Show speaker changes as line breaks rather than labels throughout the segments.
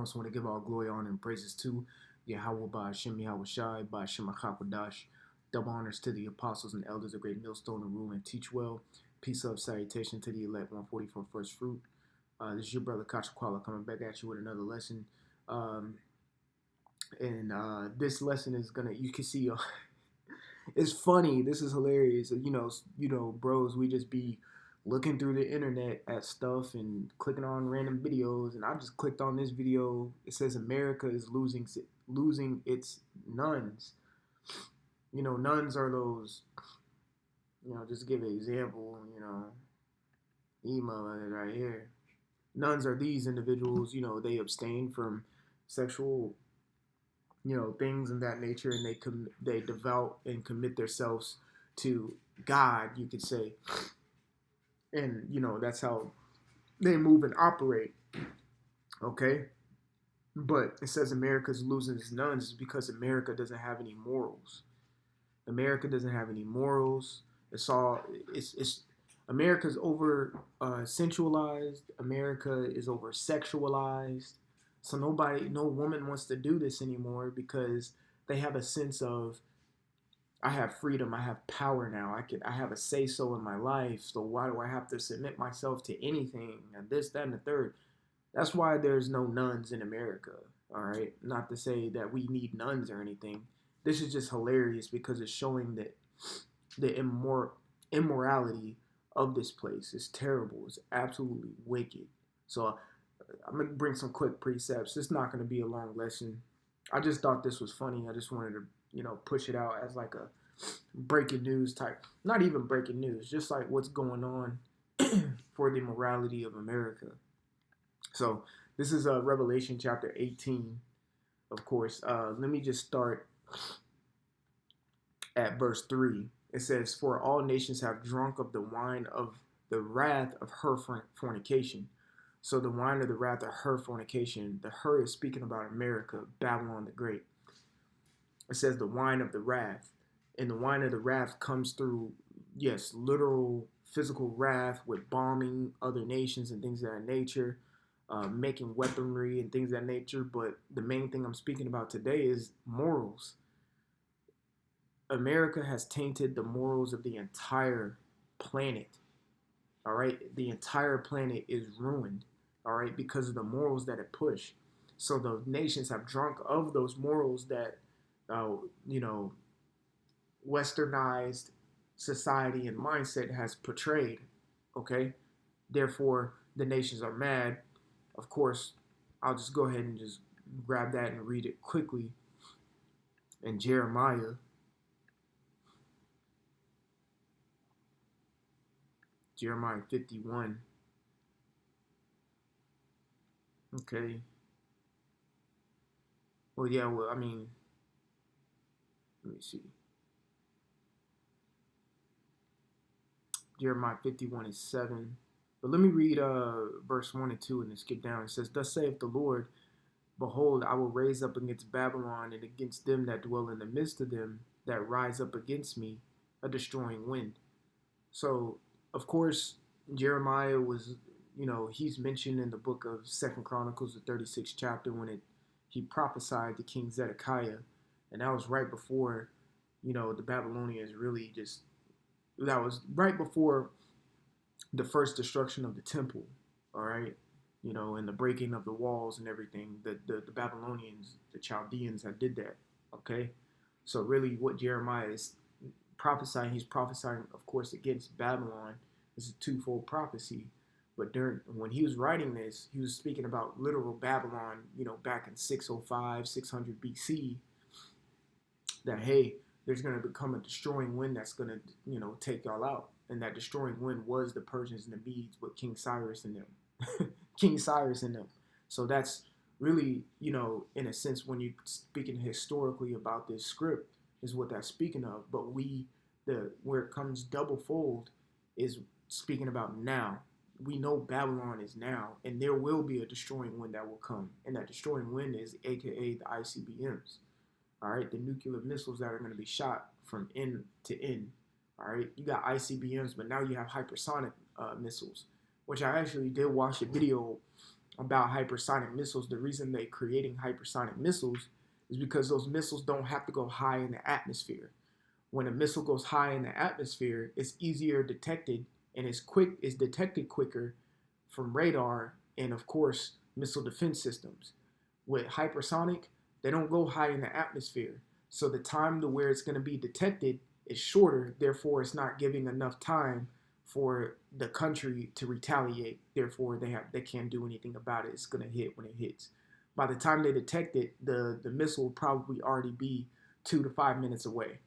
I just want to give all glory, honor, and praises to Yahweh by Hashem Yahweh Shai by Hashem HaKakodash. Double honors to the apostles and elders of Great Millstone to rule and teach well. Peace of salutation to the elect 144 first fruit. This is your brother Kachakwala coming back at you with another lesson. This lesson is gonna, you can see, it's funny. This is hilarious. Bros, we just be looking through the internet at stuff and clicking on random videos, and I just clicked on this video. It says America is losing its nuns. Nuns are those, just to give an example, email right here. Nuns are these individuals, they abstain from sexual, things of that nature, and they devout and commit themselves to God, you could say. And, that's how they move and operate. Okay? But it says America's losing its nuns because America doesn't have any morals. America doesn't have any morals. America's over sensualized. America is over sexualized. So no woman wants to do this anymore because they have a sense of, I have freedom, I have power now. I have a say so in my life. So why do I have to submit myself to anything and this, that, and the third? That's why there's no nuns in America. All right, not to say that we need nuns or anything. This is just hilarious because it's showing that the immorality of this place is terrible. It's absolutely wicked. So I'm gonna bring some quick precepts. It's not gonna be a long lesson. I just thought this was funny. I just wanted to push it out as like a breaking news type, not even breaking news, just like what's going on for the morality of America. So this is Revelation chapter 18, of course. Let me just start at verse 3. It says, "For all nations have drunk of the wine of the wrath of her fornication." So the wine of the wrath of her fornication, the her is speaking about America, Babylon the Great. It says the wine of the wrath. And the wine of the wrath comes through, yes, literal physical wrath with bombing other nations and things of that nature, making weaponry and things of that nature. But the main thing I'm speaking about today is morals. America has tainted the morals of the entire planet. All right? The entire planet is ruined, all right, because of the morals that it pushed. So the nations have drunk of those morals that, westernized society and mindset has portrayed, okay? Therefore, the nations are mad. Of course, I'll just go ahead and just grab that and read it quickly. In Jeremiah, Jeremiah 51. Okay. Well, yeah, let me see. Jeremiah 51 and 7. But let me read verse 1 and 2 and then skip down. It says, "Thus saith the Lord, behold, I will raise up against Babylon and against them that dwell in the midst of them that rise up against me a destroying wind." So, of course, Jeremiah was, he's mentioned in the book of 2nd Chronicles, the 36th chapter, when he prophesied to King Zedekiah. And that was right before, the Babylonians really that was right before the first destruction of the temple, all right? And the breaking of the walls and everything. The Babylonians, the Chaldeans that did that, okay? So really what Jeremiah is prophesying, he's prophesying, of course, against Babylon. It's a twofold prophecy. But when he was writing this, he was speaking about literal Babylon, back in 605, 600 BC, that, hey, there's going to become a destroying wind that's going to, take y'all out. And that destroying wind was the Persians and the Medes with King Cyrus and them. King Cyrus and them. So that's really, in a sense, when you're speaking historically about this script, is what that's speaking of. But where it comes double fold is speaking about now. We know Babylon is now, and there will be a destroying wind that will come. And that destroying wind is AKA the ICBMs. All right, the nuclear missiles that are going to be shot from end to end. All right, you got ICBMs, but now you have hypersonic missiles, which I actually did watch a video about hypersonic missiles. The reason they're creating hypersonic missiles is because those missiles don't have to go high in the atmosphere. When a missile goes high in the atmosphere, it's easier detected and is detected quicker from radar and, of course, missile defense systems. With hypersonic, they don't go high in the atmosphere. So the time to where it's going to be detected is shorter. Therefore, it's not giving enough time for the country to retaliate. Therefore, they can't do anything about it. It's going to hit when it hits. By the time they detect it, the missile will probably already be 2 to 5 minutes away.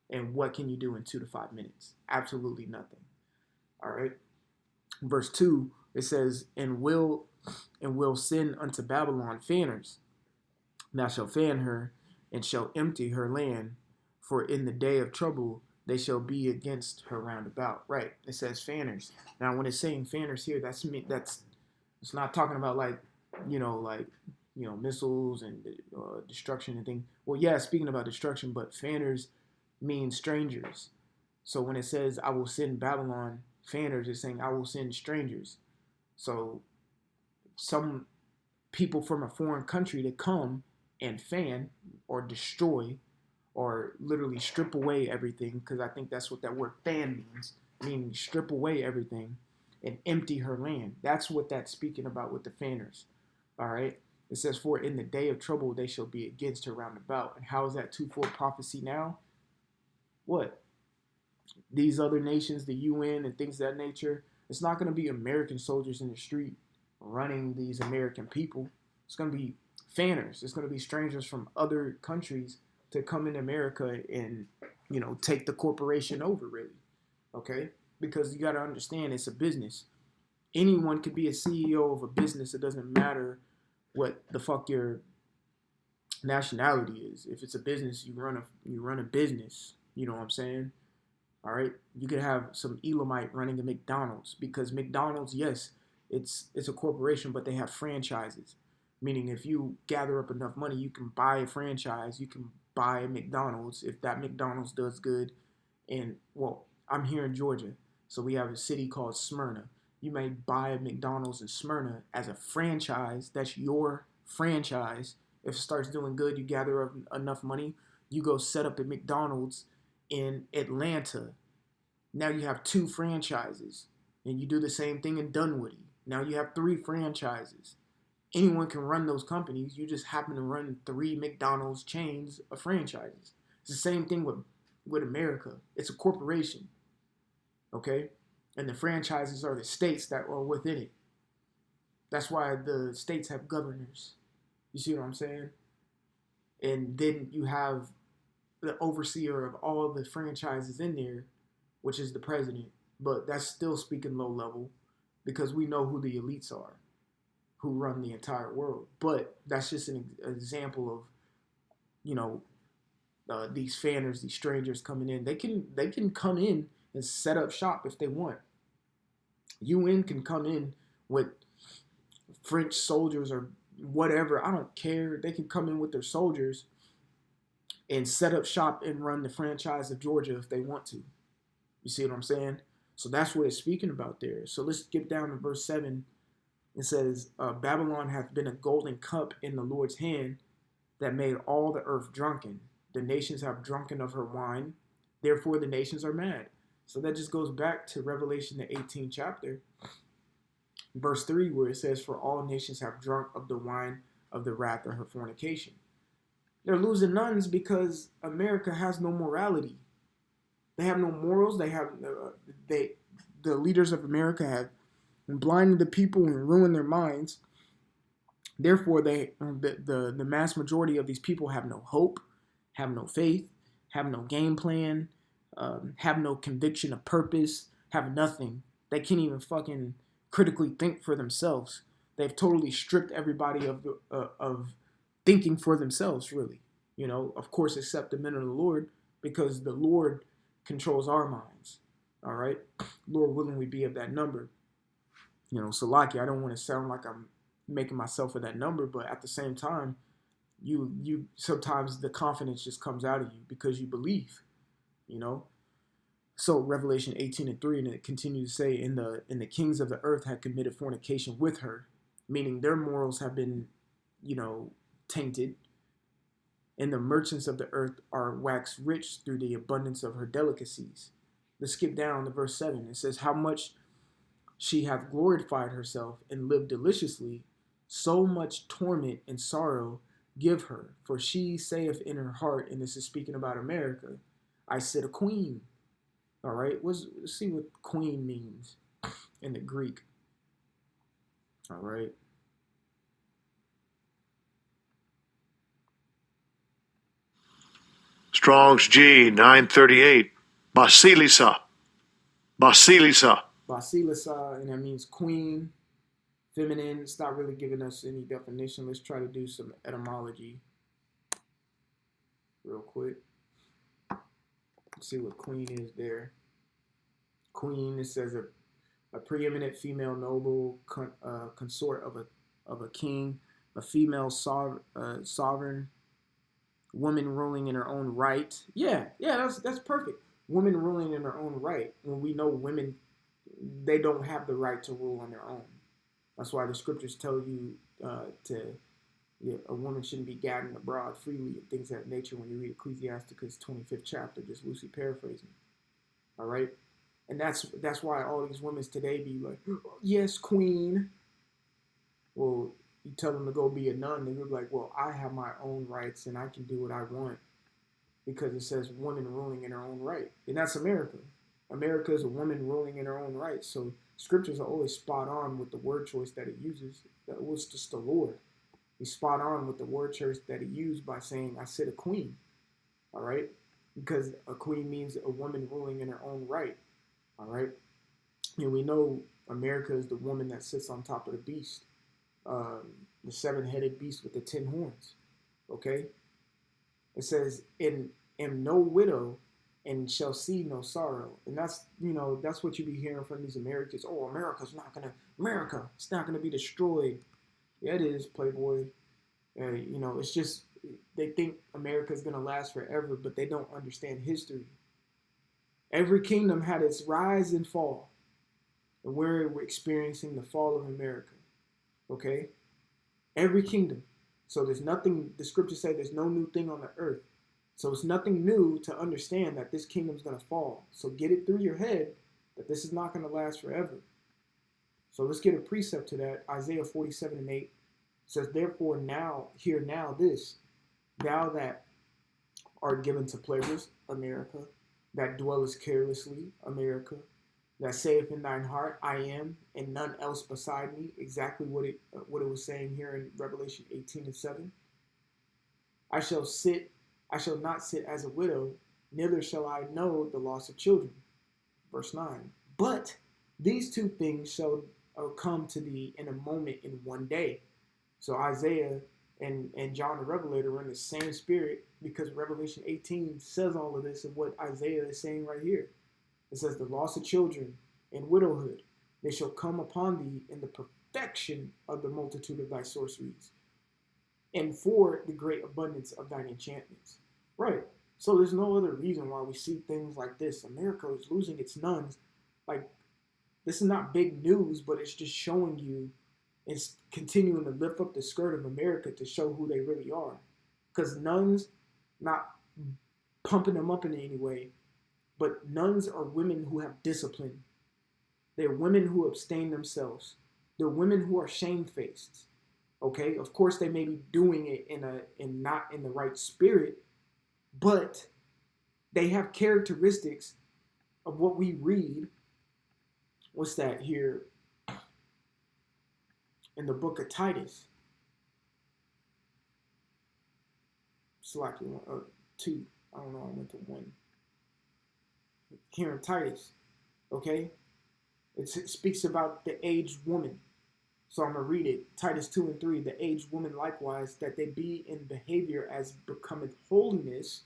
And what can you do in 2 to 5 minutes? Absolutely nothing. All right. Verse 2, it says, and will send unto Babylon fanners. Thou shalt fan her, and shall empty her land, for in the day of trouble they shall be against her round about. Right. It says fanners. Now, when it's saying fanners here, that's it's not talking about missiles and destruction and things. Well, yeah, speaking about destruction, but fanners mean strangers. So when it says I will send Babylon fanners, it's saying I will send strangers. So some people from a foreign country to come and fan or destroy or literally strip away everything, because I think that's what that word fan means, meaning strip away everything and empty her land. That's what that's speaking about with the fanners. All right. It says, for in the day of trouble they shall be against her round about. And how is that twofold prophecy now? What? These other nations, the UN and things of that nature, it's not going to be American soldiers in the street running these American people. It's going to be fanners. It's going to be strangers from other countries to come in America and, take the corporation over, really. Okay? Because you got to understand, it's a business. Anyone could be a CEO of a business. It doesn't matter what the fuck your nationality is. If it's a business, you run a business. You know what I'm saying? All right, you could have some Elamite running a McDonald's, because McDonald's, yes, it's a corporation, but they have franchises. Meaning, if you gather up enough money, you can buy a franchise. You can buy a McDonald's if that McDonald's does good. And well, I'm here in Georgia, so we have a city called Smyrna. You may buy a McDonald's in Smyrna as a franchise. That's your franchise. If it starts doing good, you gather up enough money, you go set up a McDonald's in Atlanta. Now you have 2 franchises, and you do the same thing in Dunwoody. Now you have 3 franchises. Anyone can run those companies. You just happen to run 3 McDonald's chains of franchises. It's the same thing with America. It's a corporation, okay? And the franchises are the states that are within it. That's why the states have governors. You see what I'm saying? And then you have the overseer of all the franchises in there, which is the president. But that's still speaking low level, because we know who the elites are, who run the entire world. But that's just an example of these fanners, these strangers coming in. They can come in and set up shop if they want. UN can come in with French soldiers or whatever. I don't care. They can come in with their soldiers and set up shop and run the franchise of Georgia if they want to. You see what I'm saying? So that's what it's speaking about there. So let's get down to verse 7. It says, Babylon hath been a golden cup in the Lord's hand that made all the earth drunken. The nations have drunken of her wine. Therefore the nations are mad. So that just goes back to Revelation, the 18th chapter. Verse 3, where it says, for all nations have drunk of the wine of the wrath of her fornication. They're losing nuns because America has no morality. They have no morals. The leaders of America have blinded the people and ruined their minds. Therefore, the mass majority of these people have no hope, have no faith, have no game plan, have no conviction of purpose, have nothing. They can't even fucking critically think for themselves. They've totally stripped everybody of thinking for themselves, really. Of course, except the men of the Lord, because the Lord controls our minds. All right? Lord willing, we be of that number. Salaki, I don't want to sound like I'm making myself of that number, but at the same time, you sometimes the confidence just comes out of you because you believe, So Revelation 18:3, and it continues to say, in the kings of the earth had committed fornication with her, meaning their morals have been, tainted, and the merchants of the earth are waxed rich through the abundance of her delicacies. Let's skip down to verse 7. It says, how much she hath glorified herself and lived deliciously, so much torment and sorrow give her. For she saith in her heart, and this is speaking about America, I sit a queen. All right, let's see what queen means in the Greek. All right.
Strong's G 938. Basilisa. Basilisa.
Basilisa, and that means queen, feminine. It's not really giving us any definition. Let's try to do some etymology real quick. Let's see what queen is there. Queen, it says a preeminent female noble, consort of a king, a female sovereign, woman ruling in her own right. Yeah, that's perfect. Woman ruling in her own right. When we know women, they don't have the right to rule on their own. That's why the scriptures tell you a woman shouldn't be gadding abroad freely and things of that nature when you read Ecclesiasticus 25th chapter, just loosely paraphrasing. All right? And that's why all these women today be like, yes, queen. Well, you tell them to go be a nun, they're like, well, I have my own rights and I can do what I want because it says woman ruling in her own right. And that's America. America is a woman ruling in her own right. So scriptures are always spot on with the word choice that it uses. That was just the Lord. He's spot on with the word choice that he used by saying, I sit a queen. All right? Because a queen means a woman ruling in her own right. All right? And we know America is the woman that sits on top of the beast. The seven-headed beast with the 10 horns. Okay? It says, am no widow and shall see no sorrow. And that's what you be hearing from these Americans. Oh, America, it's not gonna be destroyed. Yeah, it is, Playboy. It's just, they think America's gonna last forever, but they don't understand history. Every kingdom had its rise and fall. And we're experiencing the fall of America. Okay? Every kingdom. So there's nothing, the scriptures say there's no new thing on the earth. So it's nothing new to understand that this kingdom's going to fall. So get it through your head that this is not going to last forever. So let's get a precept to that. Isaiah 47:8 says, therefore hear now this, thou that art given to pleasures, America, that dwellest carelessly, America, that saith in thine heart, I am, and none else beside me. Exactly what it was saying here in Revelation 18:7. I shall not sit as a widow, neither shall I know the loss of children. Verse 9. But these two things shall come to thee in a moment, in one day. So Isaiah and John the Revelator are in the same spirit, because Revelation 18 says all of this of what Isaiah is saying right here. It says, the loss of children and widowhood, they shall come upon thee in the perfection of the multitude of thy sorceries, and for the great abundance of thine enchantments. Right. So there's no other reason why we see things like this. America is losing its nuns. Like, this is not big news, but it's just showing you, it's continuing to lift up the skirt of America to show who they really are. Because nuns, not pumping them up in any way, but nuns are women who have discipline. They're women who abstain themselves. They're women who are shamefaced. Okay, of course they may be doing it in not in the right spirit, but they have characteristics of what we read. What's that here in the book of Titus? Select one or two. I don't know. I went to one. Here in Titus, okay, it speaks about the aged woman. So I'm going to read it. Titus 2:3, the aged woman likewise, that they be in behavior as becometh holiness,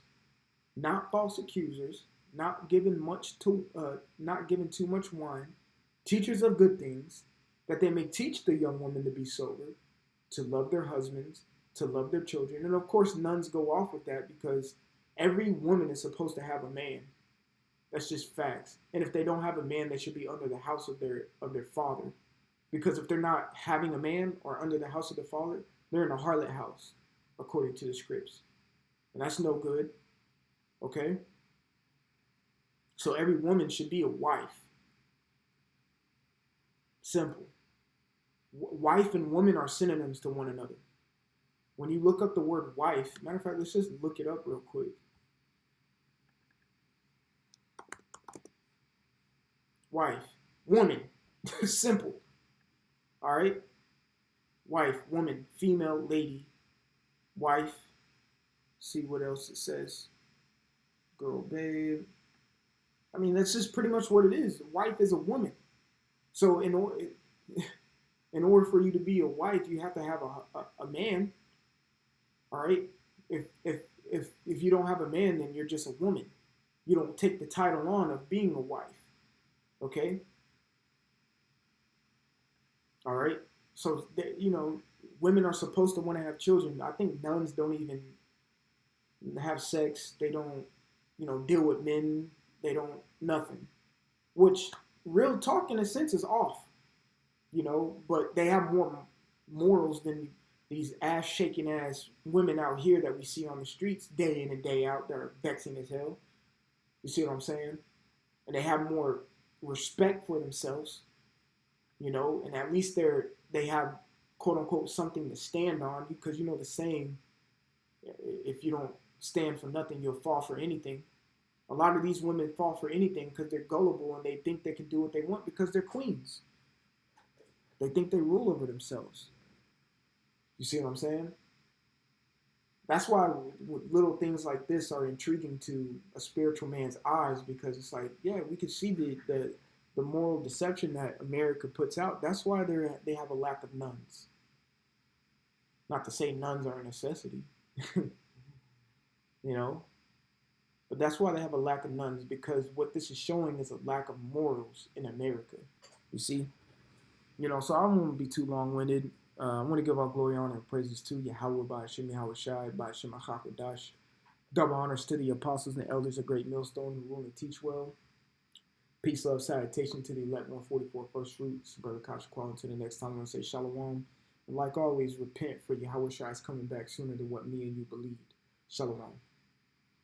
not false accusers, not given too much wine, teachers of good things, that they may teach the young woman to be sober, to love their husbands, to love their children. And of course, nuns go off with that because every woman is supposed to have a man. That's just facts. And if they don't have a man, they should be under the house of their father. Because if they're not having a man or under the house of the father, they're in a harlot house, according to the scripts. And that's no good. Okay? So every woman should be a wife. Simple. Wife and woman are synonyms to one another. When you look up the word wife, matter of fact, let's just look it up real quick. Wife, woman, simple. All right? Wife, woman, female, lady, wife. See what else it says. Girl, babe. I mean, that's just pretty much what it is. Wife is a woman. So in order for you to be a wife, you have to have a man. All right. If you don't have a man, then you're just a woman. You don't take the title on of being a wife. Okay. All right. So women are supposed to want to have children. I think nuns don't even have sex. They don't, deal with men. They don't nothing. Which real talk in a sense is off. But they have more morals than these ass shaking ass women out here that we see on the streets day in and day out that are vexing as hell. You see what I'm saying? And they have more respect for themselves, and at least they have quote unquote something to stand on, because the saying, if you don't stand for nothing, you'll fall for anything. A lot of these women fall for anything because they're gullible and they think they can do what they want because they're queens. They think they rule over themselves. You see what I'm saying? That's why little things like this are intriguing to a spiritual man's eyes, because it's like, yeah, we can see the moral deception that America puts out. That's why they have a lack of nuns. Not to say nuns are a necessity, you know, but that's why they have a lack of nuns, because what this is showing is a lack of morals in America. You see? So I won't be too long-winded. I want to give all glory, honor, and praises to Yahweh, Ba'ashim, Yahweh Shai, Ba'ashim, Achakadash. Double honors to the apostles and the elders of Great Millstone who rule and teach well. Peace, love, salutation to the elect 144 first fruits. Brother Kasha Qual, until the next time, I'm going to say shalom. And like always, repent, for Yahweh Shai is coming back sooner than what me and you believed. Shalom.